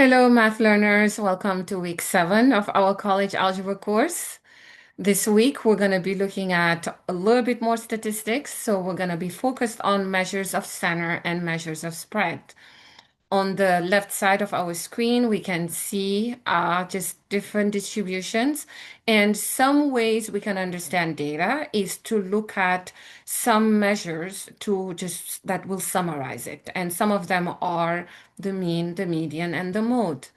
Hello, math learners. Welcome to week 7 of our college algebra course. This week, we're going to be looking at a little bit more statistics. So we're going to be focused on measures of center and measures of spread. On the left side of our screen, we can see just different distributions. And some ways we can understand data is to look at some measures to just that will summarize it. And some of them are the mean, the median, and the mode.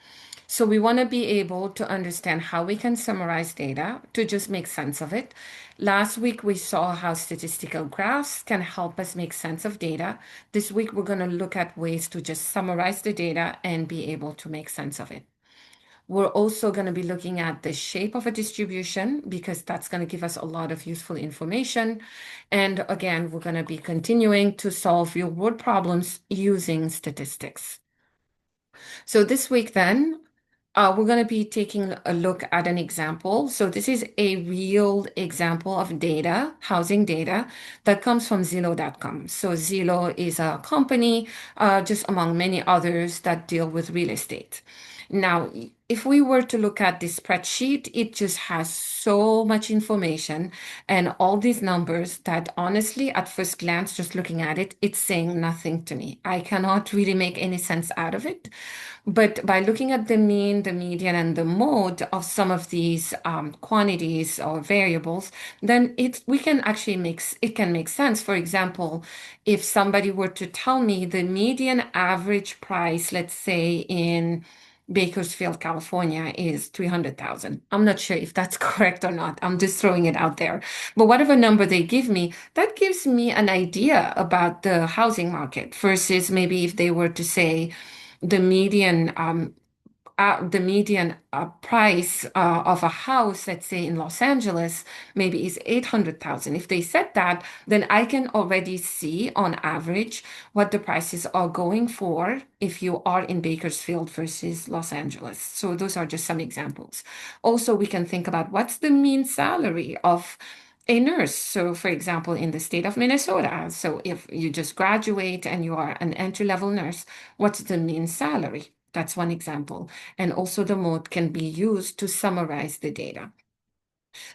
So we want to be able to understand how we can summarize data to just make sense of it. Last week, we saw how statistical graphs can help us make sense of data. This week, we're going to look at ways to just summarize the data and be able to make sense of it. We're also going to be looking at the shape of a distribution because that's going to give us a lot of useful information. And again, we're going to be continuing to solve real world problems using statistics. So this week then, we're going to be taking a look at an example. So this is a real example of data, housing data, that comes from Zillow.com. So Zillow is a company, just among many others that deal with real estate. Now, if we were to look at this spreadsheet, it just has so much information and all these numbers that honestly, at first glance, just looking at it, it's saying nothing to me. I cannot really make any sense out of it. But by looking at the mean, the median, and the mode of some of these quantities or variables, then we can actually it can make sense. For example, if somebody were to tell me the median average price, let's say in Bakersfield, California, is 300,000. I'm not sure if that's correct or not. I'm just throwing it out there. But whatever number they give me, that gives me an idea about the housing market versus maybe if they were to say the median price of a house, let's say in Los Angeles, maybe is 800,000. If they said that, then I can already see on average what the prices are going for if you are in Bakersfield versus Los Angeles. So those are just some examples. Also, we can think about what's the mean salary of a nurse. So, for example, in the state of Minnesota, so if you just graduate and you are an entry-level nurse, what's the mean salary? That's one example. And also the mode can be used to summarize the data.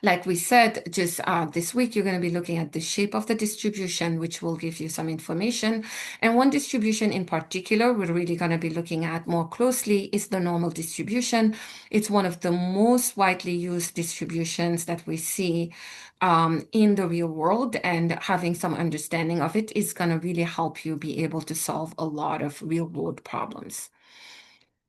Like we said, just this week, you're going to be looking at the shape of the distribution, which will give you some information. And one distribution in particular, we're really going to be looking at more closely is the normal distribution. It's one of the most widely used distributions that we see in the real world, and having some understanding of it is going to really help you be able to solve a lot of real world problems.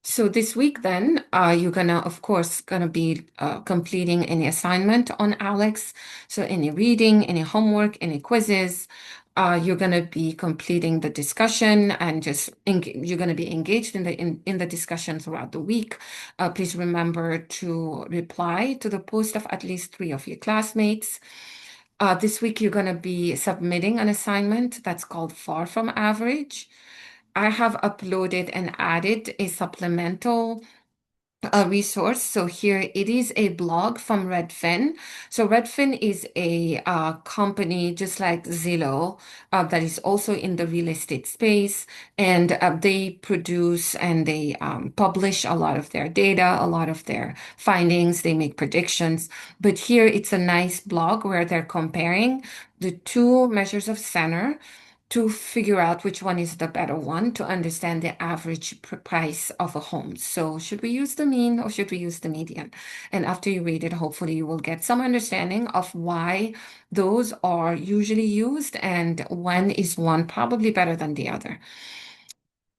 So this week then, you're gonna, of course, gonna be completing any assignment on Alex. So any reading, any homework, any quizzes. You're gonna be completing the discussion and you're gonna be engaged in the discussion throughout the week. Please remember to reply to the post of at least 3 of your classmates. This week, you're gonna be submitting an assignment that's called Far From Average. I have uploaded and added a supplemental resource. So here it is a blog from Redfin. So Redfin is a company just like Zillow that is also in the real estate space, and they produce and they publish a lot of their data, a lot of their findings. They make predictions. But here it's a nice blog where they're comparing the two measures of center to figure out which one is the better one to understand the average price of a home. So, should we use the mean or should we use the median? And after you read it, hopefully you will get some understanding of why those are usually used and when is one probably better than the other.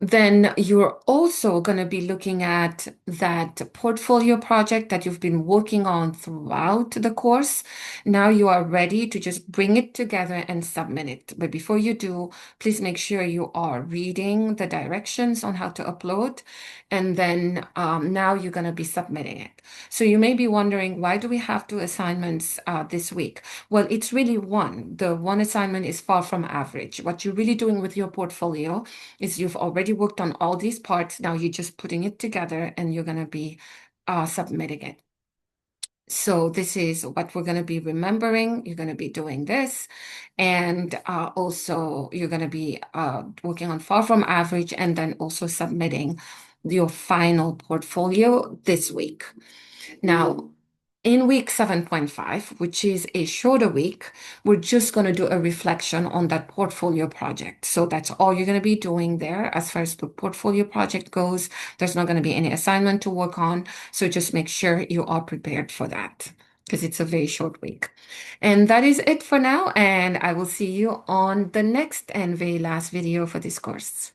Then you're also going to be looking at that portfolio project that you've been working on throughout the course. Now you are ready to just bring it together and submit it. But before you do, please make sure you are reading the directions on how to upload. And then now you're going to be submitting it. So you may be wondering, why do we have 2 assignments this week? Well, it's really one. The one assignment is far from average. What you're really doing with your portfolio is you've already worked on all these parts. Now you're just putting it together and you're going to be submitting it. So this is what we're going to be remembering. You're going to be doing this. And also you're going to be working on far from average and then also submitting your final portfolio this week. Now, in week 7.5, which is a shorter week, we're just going to do a reflection on that portfolio project. So that's all you're going to be doing there as far as the portfolio project goes. There's not going to be any assignment to work on. So just make sure you are prepared for that because it's a very short week. And that is it for now. And I will see you on the next and very last video for this course.